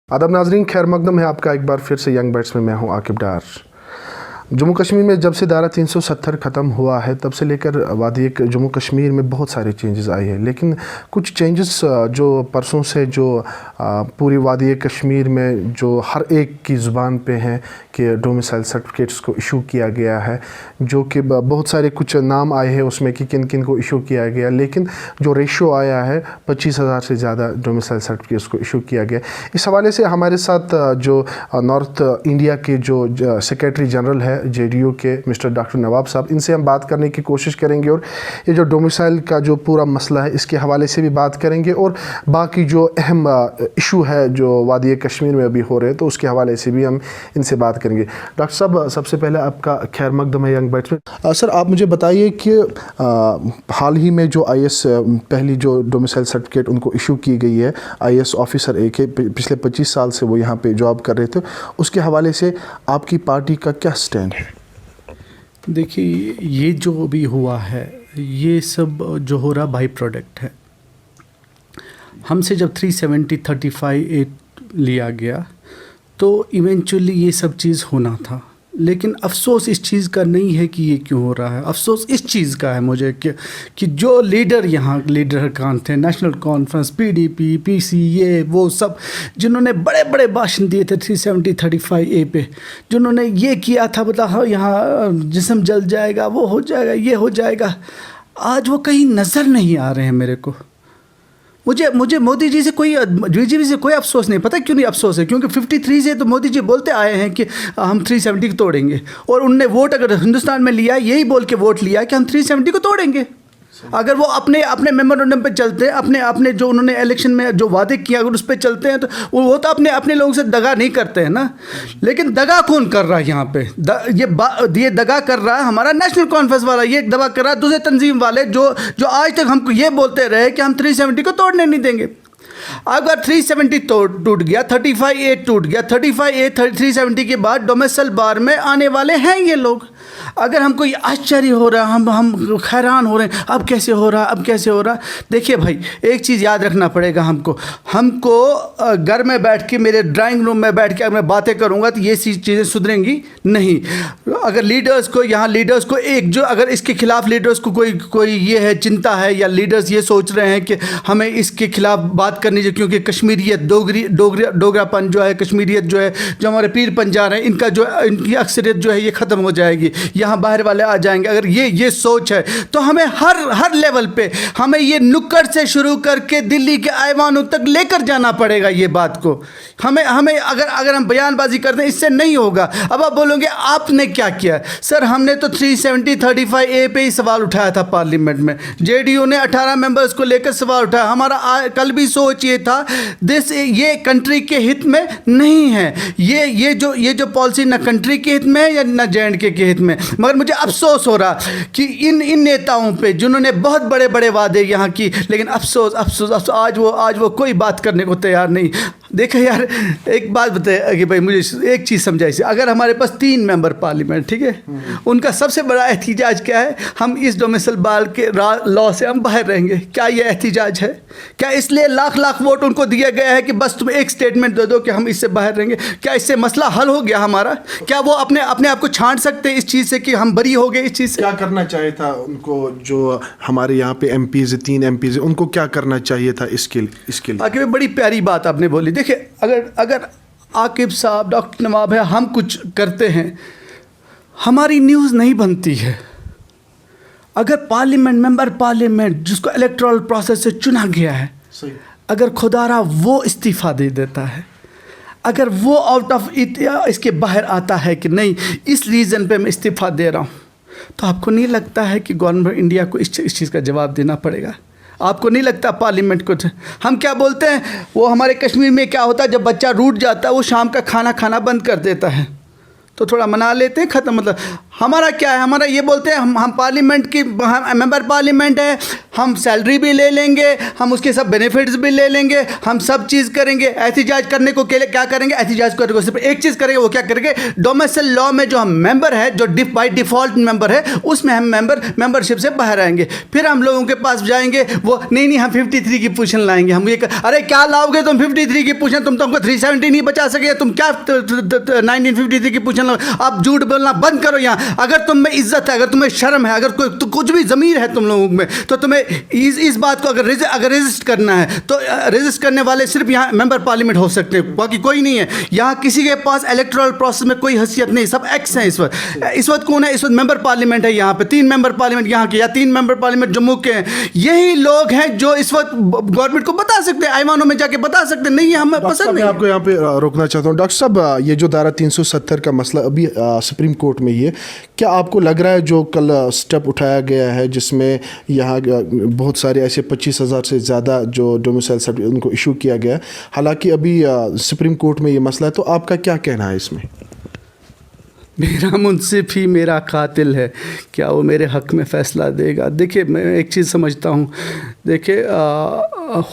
आदाब नाजरीन, खैर मकदम है आपका एक बार फिर से यंग बाइट्स में। मैं हूं आकिब डार। जम्मू कश्मीर में जब से धारा 370 ख़त्म हुआ है तब से लेकर वादी जम्मू कश्मीर में बहुत सारे चेंजेस आए हैं, लेकिन कुछ चेंजेस जो परसों से जो पूरी वादी कश्मीर में जो हर एक की ज़ुबान पे हैं कि डोमिसाइल सर्टिफिकेट्स को इशू किया गया है, जो कि बहुत सारे कुछ नाम आए हैं उसमें कि किन किन को इशू किया गया, लेकिन जो रेशो आया है 25,000 से ज़्यादा डोमिसाइल सर्टिफिकेट्स को इशू किया गया। इस हवाले से हमारे साथ जो नॉर्थ इंडिया के जो सेक्रेटरी जनरल है JDU के मिस्टर डॉक्टर नवाब साहब, इनसे हम बात करने की कोशिश करेंगे और ये जो डोमिसाइल का जो पूरा मसला है इसके हवाले से भी बात करेंगे और बाकी जो अहम इशू है जो वादी कश्मीर में अभी हो रहे हैं तो उसके हवाले से भी हम इनसे बात करेंगे। डॉक्टर साहब, सबसे पहले आपका खैर मकदम है यंग बाइट्स में। सर, आप मुझे बताइए कि हाल ही में जो IS पहली जो डोमिसाइल सर्टिफिकेट उनको इशू की गई है, IS ऑफिसर एक पिछले 25 साल से वो यहाँ पे जॉब कर रहे थे, उसके हवाले से आपकी पार्टी का क्या स्टैंड है? देखिए, ये जो भी हुआ है ये सब जो हो रहा बाई प्रोडक्ट है। हमसे जब 370-35A लिया गया तो इवेंचुअली ये सब चीज़ होना था, लेकिन अफसोस इस चीज़ का नहीं है कि ये क्यों हो रहा है। अफसोस इस चीज़ का है मुझे कि जो लीडर यहाँ लीडर कान थे, नेशनल कॉन्फ्रेंस, PDP, PC, ये वो सब जिन्होंने बड़े बड़े भाषण दिए थे 370-35A पे, जिन्होंने ये किया था, बता हाँ यहाँ जिस्म जल जाएगा, वो हो जाएगा, ये हो जाएगा, आज वो कहीं नज़र नहीं आ रहे हैं मेरे को। मुझे मोदी जी से कोई BJP से कोई अफसोस नहीं। पता क्यों नहीं अफसोस है? क्योंकि 53 से तो मोदी जी बोलते आए हैं कि हम 370 को तोड़ेंगे, और उनने वोट अगर हिंदुस्तान में लिया यही बोल के वोट लिया कि हम 370 को तोड़ेंगे। अगर वो अपने मेमोरेंडम पे चलते हैं, अपने जो उन्होंने इलेक्शन में जो वादे किया अगर उस पर चलते हैं तो वो तो अपने लोगों से दगा नहीं करते हैं ना। लेकिन दगा कौन कर रहा है यहाँ पे? ये दगा कर रहा है हमारा नेशनल कॉन्फ्रेंस वाला, ये दगा कर रहा है दूसरे तंजीम वाले जो आज तक हमको ये बोलते रहे कि हम 370 को तोड़ने नहीं देंगे। अगर 370 टूट गया, 35A टूट गया, 35A 370 के बाद डोमिसाइल बार में आने वाले हैं ये लोग। अगर हमको ये आश्चर्य हो रहा है, हम हैरान हो रहे हैं, अब कैसे हो रहा। देखिए भाई, एक चीज़ याद रखना पड़ेगा हमको घर में बैठ के, मेरे ड्राइंग रूम में बैठ के अगर मैं बातें करूँगा तो ये चीज़ें सुधरेंगी नहीं। अगर लीडर्स को एक जो अगर इसके खिलाफ लीडर्स को कोई ये है चिंता है, या लीडर्स ये सोच रहे हैं कि हमें इसके खिलाफ बात करनी चाहिए, क्योंकि कश्मीरियत डोगरापन जो है, कश्मीरियत जो है, जो हमारे पीर पंजार हैं, इनकी अक्सरियत जो है ये ख़त्म हो जाएगी, यहाँ बाहर वाले आ जाएंगे। अगर ये सोच है तो हमें हर लेवल पे हमें ये नुक्कड़ से शुरू करके दिल्ली के ऐवानों तक लेकर जाना पड़ेगा ये बात को। हमें अगर हम बयानबाजी करते हैं इससे नहीं होगा। अब आप बोलोगे आपने क्या किया? सर, हमने तो 370-35A पे ही सवाल उठाया था पार्लियामेंट में। JDU ने 18 मेंबर्स को लेकर सवाल उठाया। हमारा कल भी सोच ये था ये कंट्री के हित में नहीं है, ये जो पॉलिसी ना कंट्री के हित में है या ना JNK के हित में। मगर मुझे अफसोस हो रहा कि इन नेताओं पे जिन्होंने बहुत बड़े बड़े वादे यहाँ की, लेकिन अफसोस आज वो कोई बात करने को तैयार नहीं। देखो यार, एक बात बताइए कि भाई मुझे एक चीज़ समझाइए। अगर हमारे पास 3 मेंबर पार्लियामेंट, ठीक है, उनका सबसे बड़ा एहतिजाज क्या है? हम इस डोमिसाइल बार के लॉ से हम बाहर रहेंगे। क्या ये एहतिजाज है? क्या इसलिए लाख वोट उनको दिया गया है कि बस तुम एक स्टेटमेंट दे दो कि हम इससे बाहर रहेंगे? क्या इससे मसला हल हो गया हमारा? क्या वो अपने आप को छांट सकते हैं इस चीज़ से कि हम बरी हो गए इस चीज़ से? क्या करना चाहिए था उनको? जो हमारे यहाँ पे MPs 3 MPs उनको क्या करना चाहिए था इसके लिए? आगे बड़ी प्यारी बात आपने बोली। देखिए, अगर आकिब साहब, डॉक्टर नवाब है, हम कुछ करते हैं, हमारी न्यूज़ नहीं बनती है। अगर मेंबर पार्लियामेंट जिसको इलेक्टोरल प्रोसेस से चुना गया है, अगर खुदारा वो इस्तीफ़ा दे देता है, अगर वो आउट ऑफ इसके बाहर आता है कि नहीं इस रीज़न पे मैं इस्तीफ़ा दे रहा हूँ, तो आपको नहीं लगता है कि गवर्नमेंट इंडिया को इस चीज़ का जवाब देना पड़ेगा? आपको नहीं लगता पार्लियामेंट को? हम क्या बोलते हैं, वो हमारे कश्मीर में क्या होता है, जब बच्चा रूठ जाता है वो शाम का खाना खाना बंद कर देता है, तो थोड़ा मना लेते हैं, ख़त्म। मतलब ہمارا کیا ہے, ہمارا یہ بولتے ہیں ہم پارلیمنٹ کی ممبر پارلیمنٹ ہے, ہم سیلری بھی لے لیں گے, ہم اس کے سب بینیفٹس بھی لے لیں گے, ہم سب چیز کریں گے. احتجاج کرنے کو کیا کریں گے, احتجاج کرنے کو صرف ایک چیز کریں گے, وہ کیا کریں گے, ڈومیسل لا میں جو ہم ممبر ہے, جو بائی ڈیفالٹ ممبر ہے, اس میں ہم ممبرشپ سے باہر آئیں گے. پھر ہم لوگوں کے پاس جائیں گے, وہ نہیں ہم 53 کی پوزیشن لائیں گے. ہم یہ ارے کیا لاؤ گے تم 53 کی پوزیشن, تم تو ہم کو 370 نہیں بچا سکے, تم کیا 1953 کی پوزیشن لاؤ. آپ جھوٹ بولنا بند کرو. یہاں اگر تم میں عزت ہے, اگر تمہیں شرم ہے, اگر کچھ بھی ضمیر ہے تم لوگوں میں, تو تمہیں اس بات کو اگر رجسٹ کرنا ہے تو رجسٹ کرنے والے صرف یہاں ممبر پارلیمنٹ ہو سکتے ہیں, باقی کوئی نہیں ہے. یہاں کسی کے پاس الیکٹرل پروسیس میں کوئی حیثیت نہیں, سب ایکس ہیں اس وقت کون ہے, اس وقت ممبر پارلیمنٹ ہے. یہاں پہ 3 ممبر پارلیمنٹ یہاں کے, یا 3 ممبر پارلیمنٹ جموں کے ہیں. یہی لوگ ہیں جو اس وقت گورنمنٹ کو بتا سکتے ہیں, ایوانوں میں جا کے بتا سکتے ہیں. نہیں ہمیں پسند نہیں. میں آپ کو یہاں پہ روکنا چاہتا ہوں ڈاکٹر صاحب, یہ جو دھارا 370 کا مسئلہ ابھی سپریم کورٹ میں یہ, کیا آپ کو لگ رہا ہے جو کل سٹیپ اٹھایا گیا ہے جس میں یہاں بہت سارے ایسے 25,000 سے زیادہ جو ڈومیسائل سرٹیفکیٹ ان کو ایشو کیا گیا ہے, حالانکہ ابھی سپریم کورٹ میں یہ مسئلہ ہے, تو آپ کا کیا کہنا ہے اس میں؟ میرا منصف ہی میرا قاتل ہے, کیا وہ میرے حق میں فیصلہ دے گا؟ دیکھیں میں ایک چیز سمجھتا ہوں, دیکھیں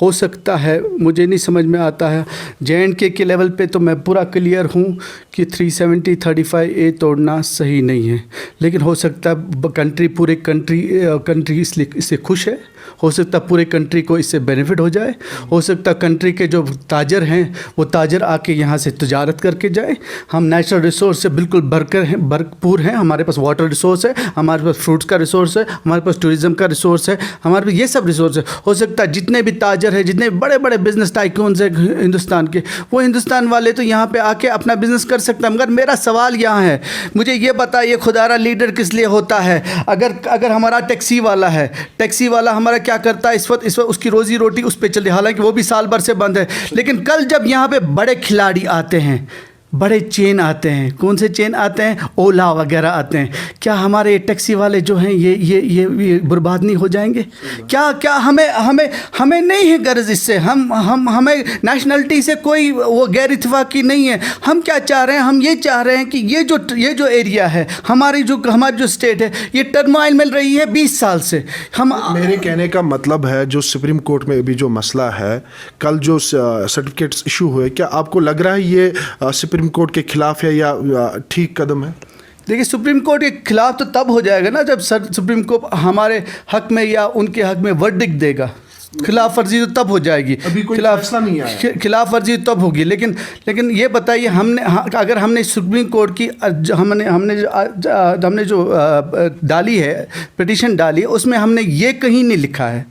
ہو سکتا ہے, مجھے نہیں سمجھ میں آتا ہے, JNK کے لیول پہ تو میں پورا کلیئر ہوں کہ 370(35)A توڑنا صحیح نہیں ہے, لیکن ہو سکتا ہے کنٹری پورے کنٹری اس سے خوش ہے, ہو سکتا ہے پورے کنٹری کو اس سے بینیفٹ ہو جائے, ہو سکتا ہے کنٹری کے جو تاجر ہیں وہ تاجر آ کے یہاں سے تجارت کر کے جائیں. ہم نیچرل ریسورس سے بالکل بھرپور ہیں, ہمارے پاس واٹر ریسورس ہے, ہمارے پاس فروٹس کا ریسورس ہے, ہمارے پاس ٹورزم کا ریسورس ہے, ہمارے پاس یہ سب ریسورس ہے. ہو سکتا ہے جتنے بھی تاجر ہیں, جتنے بڑے بڑے بزنس ٹائکونز ہیں ہندوستان کے, وہ ہندوستان والے تو یہاں پہ آ کے اپنا بزنس کر سکتے ہیں. مگر میرا سوال یہاں ہے, مجھے یہ بتائیے خدارا لیڈر کس لیے ہوتا ہے؟ اگر ہمارا ٹیکسی والا ہے, ٹیکسی والا ہمارا کیا کرتا ہے اس وقت اس کی روزی روٹی اس پہ چل رہی, حالانکہ وہ بھی سال بھر سے بند ہے. لیکن کل جب یہاں پہ بڑے کھلاڑی آتے ہیں, بڑے چین آتے ہیں, کون سے چین آتے ہیں, اولا وغیرہ آتے ہیں, کیا ہمارے ٹیکسی والے جو ہیں یہ برباد نہیں ہو جائیں گے؟ کیا ہمیں نہیں ہے غرض اس سے, ہمیں نیشنلٹی سے کوئی وہ غیر اتفاقی نہیں ہے. ہم کیا چاہ رہے ہیں, ہم یہ چاہ رہے ہیں کہ یہ جو ایریا ہے, ہماری جو اسٹیٹ ہے, یہ ٹرمائل مل رہی ہے 20 سال سے. میرے کہنے کا مطلب ہے جو سپریم کورٹ میں ابھی جو مسئلہ ہے, کل جو سرٹیفکیٹس ایشو ہوئے, کیا آپ کو لگ رہا ہے یہ سپریم کورٹ کے خلاف ہے یا ٹھیک قدم ہے؟ دیکھیے سپریم کورٹ کے خلاف تو تب ہو جائے گا نا جب سپریم کورٹ ہمارے حق میں یا ان کے حق میں ورڈکٹ دے گا. خلاف ورزی تو تب ہو جائے گی, خلاف ورزی تب ہوگی. لیکن یہ بتائیے, اگر ہم نے سپریم کورٹ کی ہم نے جو ڈالی ہے, پٹیشن ڈالی ہے, اس میں ہم نے یہ کہیں نہیں لکھا ہے,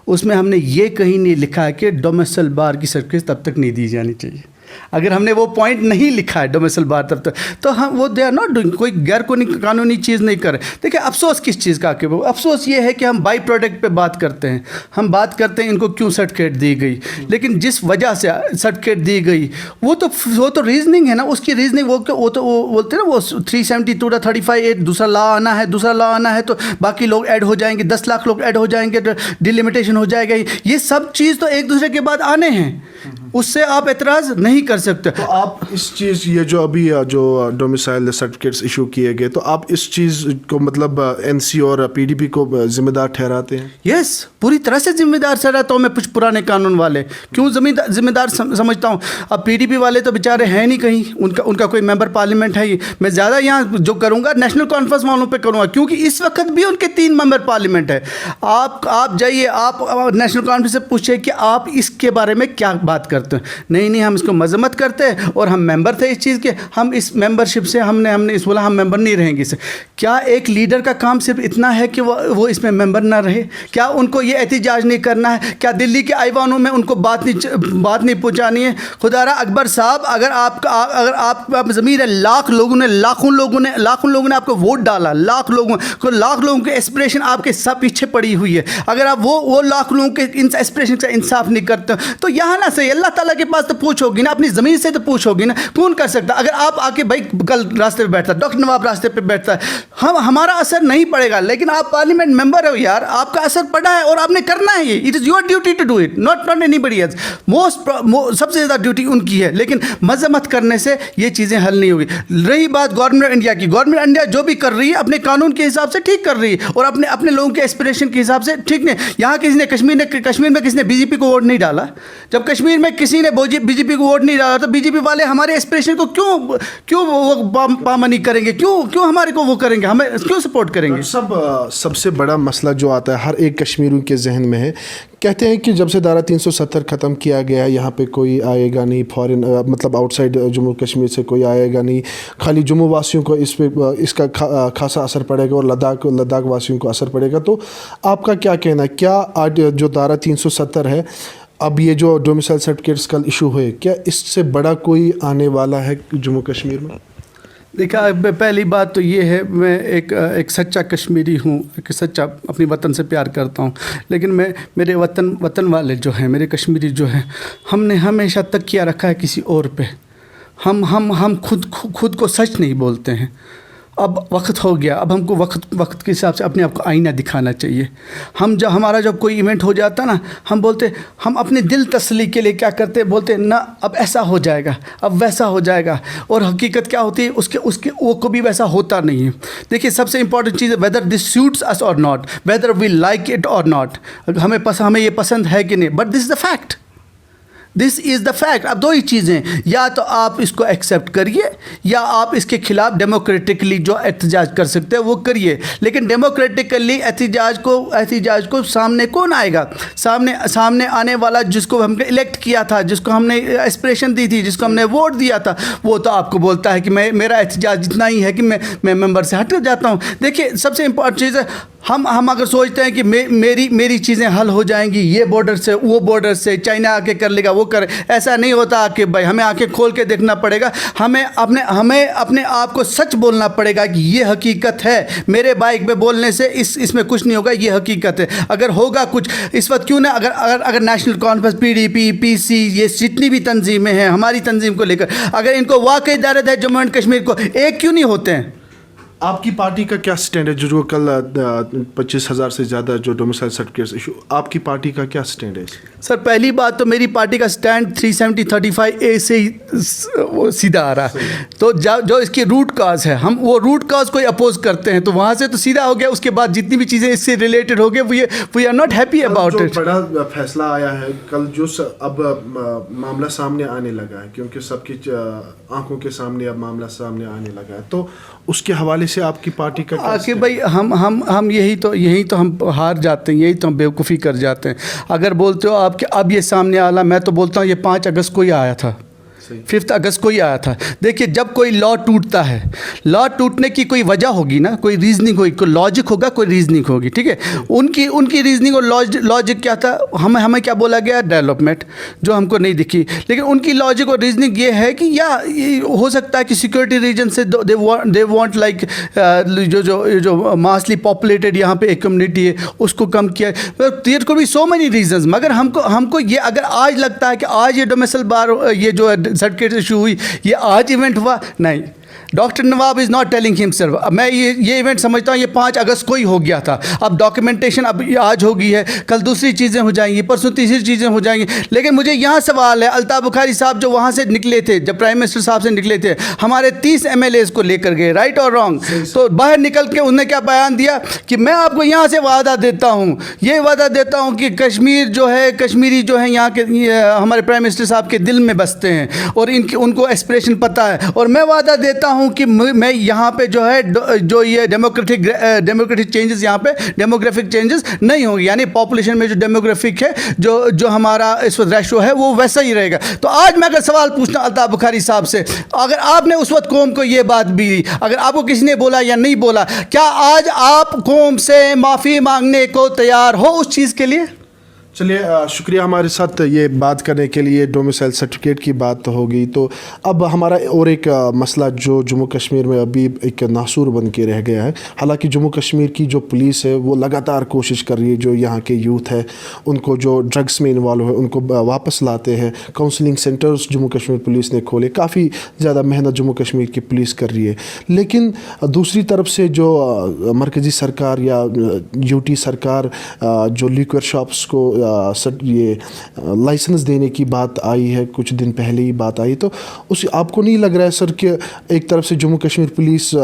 اس میں ہم نے یہ کہیں نہیں لکھا ہے کہ ڈومیسل بار کی سرٹیفکیٹ تب تک نہیں دی جانی چاہیے. اگر ہم نے وہ پوائنٹ نہیں لکھا ہے ڈومیسل بار تب تک, تو ہم وہ دے آر ناٹ ڈوئنگ, کوئی غیر قانونی چیز نہیں کر رہے. دیکھیں افسوس کس چیز کا, کہ افسوس یہ ہے کہ ہم بائی پروڈکٹ پہ بات کرتے ہیں, ہم بات کرتے ہیں ان کو کیوں سرٹیفکیٹ دی گئی, لیکن جس وجہ سے سرٹیفکیٹ دی گئی وہ تو ریزننگ ہے نا, اس کی ریزننگ وہ بولتے ہیں نا, وہ 370(35)A دوسرا لا آنا ہے تو باقی لوگ ایڈ ہو جائیں گے, 10 لاکھ لوگ ایڈ ہو جائیں گے, ڈیلیمیٹیشن ہو جائے گا. یہ سب چیز تو ایک دوسرے کے بعد آنے ہیں, اس سے آپ اعتراض نہیں کر سکتے. تو آپ اس چیز, یہ جو ابھی جو ڈومیسائل سرٹیفکیٹس ایشو کیے گئے, تو آپ اس چیز کو مطلب NC اور PDP کو ذمہ دار ٹھہراتے ہیں؟ یس, پوری طرح سے ذمہ دار ٹھہراتا ہوں میں. کچھ پرانے قانون والے کیوں ذمہ دار سمجھتا ہوں. اب PDP والے تو بیچارے ہیں نہیں کہیں, ان کا کوئی ممبر پارلیمنٹ ہے. میں زیادہ یہاں جو کروں گا نیشنل کانفرنس والوں پہ کروں گا, کیونکہ اس وقت بھی ان کے 3 ممبر پارلیمنٹ ہے. آپ جائیے, آپ نیشنل کانفرنس سے پوچھیں کہ آپ اس کے بارے میں کیا بات کرتے ہیں. نہیں ہم اس کو مذمت کرتے ہیں, اور ہم ممبر تھے اس چیز کے, ہم اس ممبرشپ سے ہم نے اس بولا ہم ممبر نہیں رہیں گے. کیا ایک لیڈر کا کام صرف اتنا ہے کہ وہ اس میں ممبر نہ رہے؟ کیا ان کو یہ احتجاج نہیں کرنا ہے؟ کیا دلی کے ایوانوں میں ان کو بات نہیں پہنچانی ہے؟ خدارا اکبر صاحب, اگر آپ ضمیر ہے, لاکھوں لوگوں نے آپ کو ووٹ ڈالا, لاکھ لوگوں کے ایسپریشن آپ کے سب پیچھے پڑی ہوئی ہے. اگر آپ وہ لاکھ لوگوں کے ایسپریشن کا انصاف نہیں کرتے تو یہاں نہ صحیح, اللہ تعالیٰ کے پاس تو پوچھو گی نا. अपनी ज़मीन से तो पूछ होगी ना, कौन कर सकता? अगर आप आके भाई कल रास्ते पे बैठता, डॉक्टर नवाब रास्ते पे बैठता है, हमारा असर नहीं पड़ेगा, लेकिन आप पार्लियामेंट मेंबर हो यार, आपका असर पड़ा है और आपने करना है ये, it is your duty to do it, not anybody else. सबसे ज़्यादा ड्यूटी उनकी है, लेकिन मजम्मत करने से ये चीज़ें हल नहीं होगी। रही बात गवर्नमेंट इंडिया की, गवर्नमेंट इंडिया जो भी कर रही है अपने कानून के हिसाब से ठीक कर रही है और अपने लोगों के एस्पिरेशन के हिसाब से ठीक नहीं। यहाँ किसी ने कश्मीर में किसी ने बीजेपी को वोट नहीं डाला, जब कश्मीर में किसी ने बीजेपी को वोट नहीं डाला तो बीजेपी वाले हमारे एस्पिरेशन को क्यों वो पामानी करेंगे, क्यों हमारे को वो करेंगे, हमें क्यों सपोर्ट करेंगे? सबसे बड़ा मसला जो आता है हर एक कश्मीरी के जहन में है, कहते हैं कि जब से धारा 370 ख़त्म किया गया है यहाँ पे कोई आएगा नहीं, फॉरेन मतलब आउटसाइड जम्मू कश्मीर से कोई आएगा नहीं, खाली जम्मू वासियों को इसका खासा असर पड़ेगा और लद्दाख वासियों को असर पड़ेगा। तो आपका क्या कहना है, क्या आज जो धारा 370 है, अब ये जो डोमिसाइल सर्टिफिकेट्स का इशू है, क्या इससे बड़ा कोई आने वाला है जम्मू कश्मीर में? देखा, पहली बात तो ये है, मैं एक सच्चा कश्मीरी हूँ, एक सच्चा अपनी वतन से प्यार करता हूँ, लेकिन मेरे वतन वाले जो हैं, मेरे कश्मीरी जो हैं, हमने हमेशा तकिया रखा है किसी और पे। हम खुद को सच नहीं बोलते हैं। अब वक्त हो गया, अब हमको वक्त के हिसाब से अपने आप को आईना दिखाना चाहिए। हमारा जब कोई इवेंट हो जाता ना, हम बोलते, हम अपने दिल तसल्ली के लिए क्या करते, बोलते ना अब ऐसा हो जाएगा, अब वैसा हो जाएगा, और हकीकत क्या होती है उसके वो कभी वैसा होता नहीं है। देखिए, सबसे इंपॉर्टेंट चीज़ है whether this suits us or not, whether we like it or not, हमें ये पसंद है कि नहीं, but this is the fact, this is the fact. अब दो ही चीज़ें, या तो आप इसको एक्सेप्ट करिए या आप इसके खिलाफ डेमोक्रेटिकली जो एहतजाज कर सकते हैं वो करिए। लेकिन डेमोक्रेटिकली एहतजाज को सामने कौन आएगा? सामने आने वाला जिसको हमने इलेक्ट किया था, जिसको हमने एस्पिरेशन दी थी, जिसको हमने वोट दिया था, वो तो आपको बोलता है कि मेरा एहतजाज इतना ही है कि मैं मेंबर से हट जाता हूँ। देखिए, सबसे इम्पॉर्टेंट चीज़ है, हम अगर सोचते हैं कि मेरी चीज़ें हल हो जाएंगी ये बॉर्डर से, वो बॉर्डर से, चाइना आके कर लेगा, वो करे, ऐसा नहीं होता आकिब भाई। हमें आंखें खोल के देखना पड़ेगा, हमें अपने आप को सच बोलना पड़ेगा कि ये हकीकत है। मेरे बाइक पे बोलने से इसमें कुछ नहीं होगा, ये हकीकत है। अगर होगा कुछ इस वक्त, क्यों ना अगर नेशनल कॉन्फ्रेंस, PDP, PC, ये जितनी भी तंजीमें हैं हमारी तंजीम को लेकर, अगर इनको वाकई दर्द है जम्मू एंड कश्मीर को, एक क्यों नहीं होते हैं? आपकी पार्टी का क्या स्टैंड है? जो कल 25,000 से ज़्यादा जो डोमिसाइल सर्टिफिकेट्स इशू, आपकी पार्टी का क्या स्टैंड है? सर, पहली बात तो मेरी पार्टी का स्टैंड 370-35A से ही वो सीधा आ रहा है। तो जो इसकी रूट काज है, हम वो रूट काज को अपोज करते हैं, तो वहाँ से तो सीधा हो गया। उसके बाद जितनी भी चीज़ें इससे रिलेटेड हो गए, we are not happy about it. बड़ा फैसला आया है कल, जो अब मामला सामने आने लगा है, क्योंकि सबकी आंखों के सामने अब मामला सामने आने लगा है, तो उसके हवाले से आपकी पार्टी का आकिब भाई, हम यही तो हम हार जाते हैं, यही तो हम बेवकूफ़ी कर जाते हैं। अगर बोलते हो आप कि अब ये सामने आला, मैं तो बोलता हूँ ये 5 अगस्त को ही आया था, 5 अगस्त को ही आया था। देखिए, जब कोई लॉ टूटता है, लॉ टूटने की कोई वजह होगी ना, कोई रीजनिंग होगी, कोई लॉजिक होगा, कोई रीजनिंग होगी, ठीक है। उनकी रीजनिंग और लॉजिक क्या था? हमें क्या बोला गया? डेवलपमेंट, जो हमको नहीं दिखी। लेकिन उनकी लॉजिक और रीजनिंग ये है कि ये हो सकता है कि सिक्योरिटी रीजन से दे वांट लाइक जो मासली पॉपुलेटेड यहाँ पे एक कम्युनिटी है उसको कम किया। There could be so many reasons, मगर हमको ये अगर आज लगता है कि आज ये डोमिसाइल बार ये जो सर्टिफिकेट इशू हुई, ये आज इवेंट हुआ, नहीं। Doctor Nawab is not telling himself. मैं ये इवेंट समझता हूँ ये 5 अगस्त को ही हो गया था। अब डॉक्यूमेंटेशन अब आज हो गई है, कल दूसरी चीज़ें हो जाएंगी, परसों तीसरी चीज़ें हो जाएंगी। लेकिन मुझे यहाँ सवाल है, अल्ताफ़ बुखारी साहब जो वहाँ से निकले थे, जब प्राइम मिनिस्टर साहब से निकले थे, हमारे 30 MLAs को लेकर गए, राइट और रॉन्ग, तो बाहर निकल के उन्होंने क्या बयान दिया कि मैं आपको यहाँ से वादा देता हूँ, ये वादा देता हूँ कि कश्मीर जो है, कश्मीरी जो है यहाँ के हमारे प्राइम मिनिस्टर साहब के दिल में बसते हैं और उनको एस्पिरेशन पता है, और मैं वादा देता हूँ कि मैं यहाँ पे जो है जो ये डेमोक्रेटिक चेंजेस, यहाँ पे डेमोग्राफिक चेंजेस नहीं होंगे, यानी पॉपुलेशन में जो डेमोग्राफिक है, जो हमारा इस वक्त रेशो है वो वैसा ही रहेगा। तो आज मैं अगर सवाल पूछना अल्ताफ़ बुखारी साहब से, अगर आपने उस वक्त कौम को ये बात भी, अगर आपको किसी ने बोला या नहीं बोला, क्या आज आप कौम से माफ़ी मांगने को तैयार हो उस चीज़ के लिए? चलिए शुक्रिया हमारे साथ ये बात करने के लिए। डोमिसाइल सर्टिफिकेट की बात होगी, तो अब हमारा और एक मसला जो जम्मू कश्मीर में अभी एक नासूर बन के रह गया है। हालांकि जम्मू कश्मीर की जो पुलिस है वो लगातार कोशिश कर रही है, जो यहाँ के यूथ है उनको जो ड्रग्स में इन्वॉल्व है उनको वापस लाते हैं। Counselling centres Jammu Kashmir police ने खोले, काफ़ी ज़्यादा मेहनत जम्मू कश्मीर की पुलिस कर रही है। लेकिन दूसरी तरफ से जो मरकज़ी सरकार या यूटी सरकार जो लिक्वर शॉप्स को ये लाइसेंस देने की बात आई है, कुछ दिन पहले ही बात आई, तो उस आपको नहीं लग रहा है सर कि एक तरफ से जम्मू कश्मीर पुलिस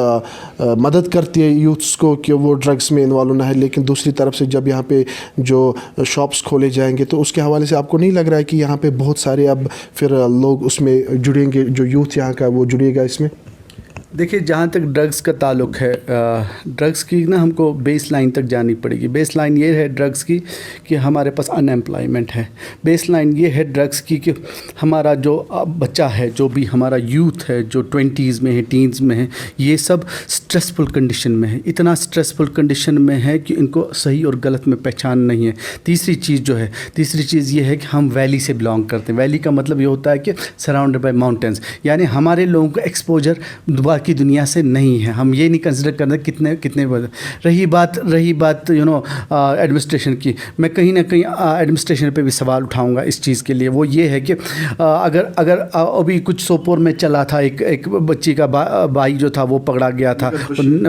मदद करती है यूथ्स को कि वो ड्रग्स में इन्वॉल्व ना है, लेकिन दूसरी तरफ से जब यहाँ पे जो शॉप्स खोले जाएंगे तो उसके हवाले से आपको नहीं लग रहा है कि यहाँ पे बहुत सारे अब फिर लोग उसमें जुड़ेंगे, जो यूथ यहाँ का वो जुड़ेगा इसमें? देखिए, जहाँ तक ड्रग्स का ताल्लुक़ है, ड्रग्स की ना हमको बेस लाइन तक जानी पड़ेगी। बेस लाइन ये है ड्रग्स की कि हमारे पास अनएम्प्लॉयमेंट है। बेस लाइन ये है ड्रग्स की कि हमारा जो बच्चा है, जो भी हमारा यूथ है, जो 20s में है, टीन्स में है, ये सब स्ट्रेसफुल कंडीशन में है। इतना स्ट्रेसफुल कंडीशन में है कि इनको सही और गलत में पहचान नहीं है। तीसरी चीज़ ये है कि हम वैली से बिलोंग करते हैं। वैली का मतलब ये होता है कि सराउंडेड बाय माउंटेन्स, यानी हमारे लोगों का एक्सपोजर की दुनिया से नहीं है। हम ये नहीं कंसिडर करते कितने रही बात एडमिनिस्ट्रेशन की, मैं कहीं ना कहीं एडमिनिस्ट्रेशन पे भी सवाल उठाऊंगा इस चीज़ के लिए। वो ये है कि अगर अभी कुछ सोपोर में चला था, एक बच्ची का भाई जो था वो पकड़ा गया था,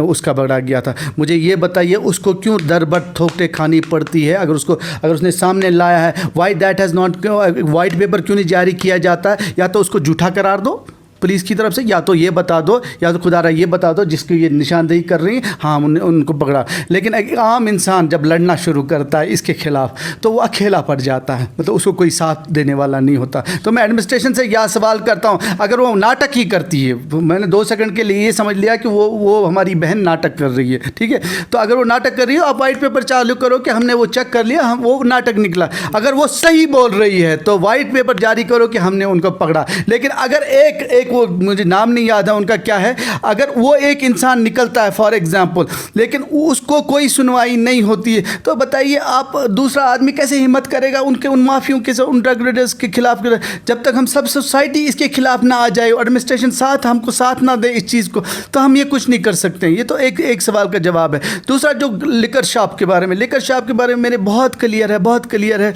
उसका पकड़ा गया था। मुझे ये बताइए उसको क्यों दर बद ठोकरें खानी पड़ती है? अगर उसने सामने लाया है, why that has not, white paper क्यों नहीं जारी किया जाता है? या तो उसको झूठा करार दो पुलिस की तरफ से, या तो ये बता दो, या तो खुदारा ये बता दो जिसकी ये निशानदेही कर रही है, हाँ उनको पकड़ा। लेकिन एक आम इंसान जब लड़ना शुरू करता है इसके खिलाफ तो वो अकेला पड़ जाता है, मतलब उसको कोई साथ देने वाला नहीं होता। तो मैं एडमिनिस्ट्रेशन से यह सवाल करता हूँ, अगर वो नाटक ही करती है, मैंने 2 सेकंड के लिए ये समझ लिया कि वो हमारी बहन नाटक कर रही है, ठीक है, तो अगर वो नाटक कर रही है आप वाइट पेपर चालू करो कि हमने वो चेक कर लिया, वो नाटक निकला। अगर वो सही बोल रही है तो वाइट पेपर जारी करो कि हमने उनको पकड़ा। लेकिन अगर एक वो मुझे नाम नहीं याद है उनका क्या है, अगर वो एक इंसान निकलता है फॉर एग्जांपल, लेकिन उसको कोई सुनवाई नहीं होती है, तो बताइए आप दूसरा आदमी कैसे हिम्मत करेगा उन माफियों के, उन ड्रग डीलर्स के खिलाफ? जब तक हम सब सोसाइटी इसके खिलाफ ना आ जाए, एडमिनिस्ट्रेशन हमको साथ ना दे इस चीज़ को, तो हम ये कुछ नहीं कर सकते हैं। ये तो एक सवाल का जवाब है। दूसरा जो लिकर शॉप के बारे में मेरे बहुत क्लियर है।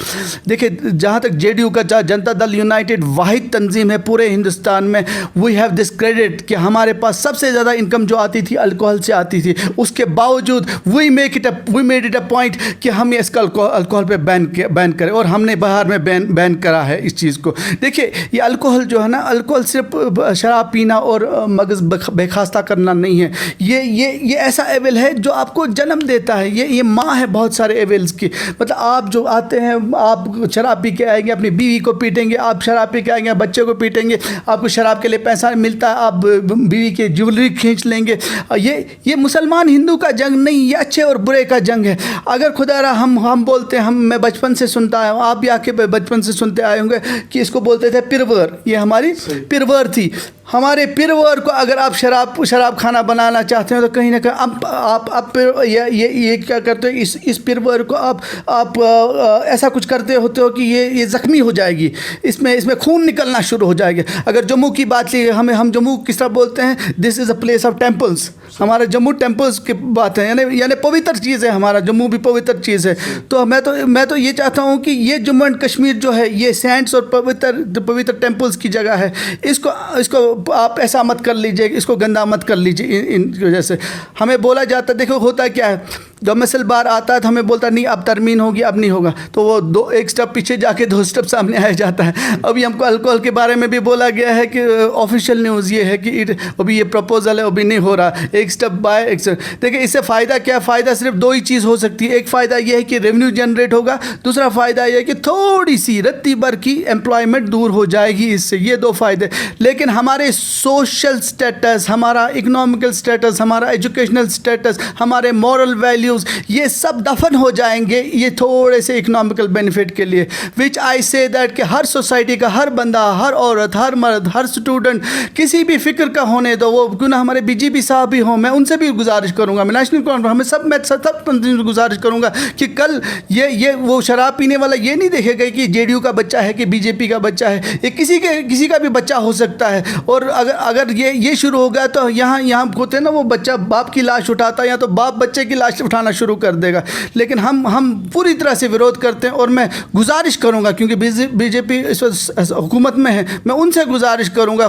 देखिए, जहाँ तक JDU का, जनता दल यूनाइटेड वाहिद तंजीम है पूरे हिंदुस्तान में, वी हैव दिस क्रेडिट कि हमारे पास सबसे ज़्यादा इनकम जो आती थी अल्कोहल से आती थी। उसके बावजूद we made it a point कि हम इसका अल्कोहल पे बैन करें, और हमने बाहर में बैन करा है इस चीज़ को। देखिए, ये अल्कोहल जो है ना, अल्कोहल सिर्फ शराब पीना और मगज़ बेखास्ता करना नहीं है। ये ऐसा एविल है जो आपको जन्म देता है। ये माँ है बहुत सारे एविल्स की। मतलब आप जो आते हैं, आप शराब पी के आएंगे, अपनी बीवी को पीटेंगे, आप शराब पी के आएंगे, बच्चे को पीटेंगे, आपको शराब के लिए पैसा मिलता है, आप बीवी के ज्वेलरी खींच लेंगे। ये मुसलमान हिंदू का जंग नहीं, ये अच्छे और बुरे का जंग है। अगर खुदारा हम बोलते हैं, मैं बचपन से सुनता आया हूँ, आप भी आके बचपन से सुनते आए होंगे कि इसको बोलते थे पिरवर, ये हमारी पिरवर थी। हमारे पिरवर को अगर आप शराब खाना बनाना चाहते हैं तो कहीं ना कहीं आप ये क्या करते हो, इस पिरवर को आप ऐसा कुछ करते होते हो कि ये ज़ख्मी हो जाएगी, इसमें खून निकलना शुरू हो जाएगा। अगर जम्मू की बात ली, हम जम्मू किस तरह बोलते हैं, this is a place of temples. हमारे जम्मू टेम्पल्स की बात है, यानी पवित्र चीज़ है, हमारा जम्मू भी पवित्र चीज़ है। तो मैं तो ये चाहता हूँ कि ये जम्मू एंड कश्मीर जो है, ये सेंट्स और पवित्र टेम्पल्स की जगह है। इसको आप ऐसा मत कर लीजिए, इसको गंदा मत कर लीजिए। इन वजह से हमें बोला जाता, देखो होता क्या है, जब मिसल बार आता है तो हमें बोलता नहीं अब तरमीन होगी, अब नहीं होगा, तो वो एक स्टेप पीछे जाके 2 स्टेप सामने आ जाता है। अभी हमको अल्कोहल के बारे में भी बोला गया है कि ऑफिशियल न्यूज़ ये है कि अभी ये प्रपोजल है, अभी नहीं हो रहा, एक स्टेप बाय एक स्टेप। देखिए, इससे फ़ायदा क्या? फ़ायदा सिर्फ 2 ही चीज़ हो सकती है। एक फ़ायदा ये है कि रेवेन्यू जनरेट होगा, दूसरा फ़ायदा ये है कि थोड़ी सी रत्ती भर की एम्प्लॉयमेंट दूर हो जाएगी इससे। ये 2 फ़ायदे। लेकिन हमारे सोशल स्टेटस, हमारा इकोनॉमिकल स्टेटस, हमारा एजुकेशनल स्टेटस, हमारे मॉरल वैल्यू वैल्यूज़ ये सब दफन हो जाएंगे ये थोड़े से इकोनॉमिकल बेनिफिट के लिए, विच आई से दैट कि हर सोसाइटी का हर बंदा, हर औरत, हर मर्द, हर स्टूडेंट किसी भी फिक्र का होने दो, वो क्यों ना हमारे बीजेपी साहब भी हों, मैं उनसे भी गुजारिश करूँगा, मैं नेशनल कॉन्फ्रेंस मैं सब तंजीम गुजारिश करूँगा कि कल ये वो शराब पीने वाला ये नहीं देखेगा कि जेडीयू का बच्चा है कि बीजेपी का बच्चा है, ये किसी का भी बच्चा हो सकता है। और अगर ये शुरू हो गया तो यहाँ होते हैं ना, वो बच्चा बाप की लाश उठाता है या तो बाप बच्चे की लाश उठाना शुरू कर देगा। लेकिन हम पूरी तरह से विरोध करते हैं और मैं गुजारिश करूँगा, क्योंकि बीजेपी इस वक्त हुकूमत में है, मैं उनसे गुजारिश करूँगा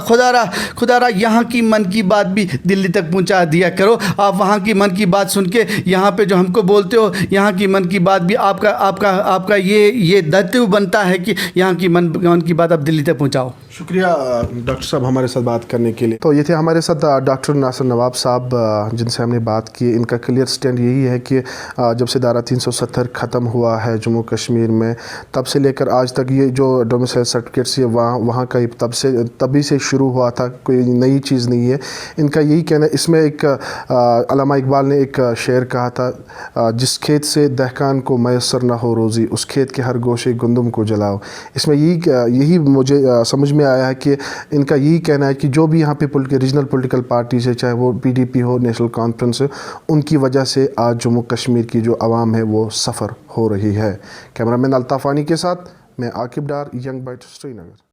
खुदारा यहाँ की मन की बात भी दिल्ली तक पहुँचा दिया करो। आप वहाँ की मन की बात सुन के यहाँ पे जो हमको बोलते हो, यहाँ की मन की बात भी आपका ये दायित्व बनता है कि यहाँ की मन की बात आप दिल्ली तक पहुँचाओ। शुक्रिया डॉक्टर साहब हमारे साथ बात करने के लिए। तो ये थे हमारे साथ डॉक्टर नासिर नवाब साहब जिनसे हमने बात की। इनका क्लियर स्टैंड यही है कि जब से धारा 370 ख़त्म हुआ है जम्मू कश्मीर में, तब से लेकर आज तक ये जो डोमिसाइल सर्टिफिकेट्स ये वहाँ का तभी से शुरू हुआ था, कोई नई चीज़ नहीं है। इनका यही कहना है। इसमें एक अल्लामा इकबाल ने एक शेर कहा था, जिस खेत से दहकान को मैसर ना हो रोज़ी, उस खेत के हर गोशे गुंदुम को जलाओ। इसमें यही मुझे समझ में आया है कि इनका यही कहना है कि जो भी यहाँ पे रीजनल पॉलिटिकल पार्टीज है, चाहे वो पीडीपी हो, नेशनल कॉन्फ्रेंस हो, उनकी वजह से आज जम्मू कश्मीर की जो आवाम है वो सफ़र हो रही है। कैमरामैन अल्ताफ़ आनी के साथ मैं आकिब डार, यंग बाइट, श्रीनगर।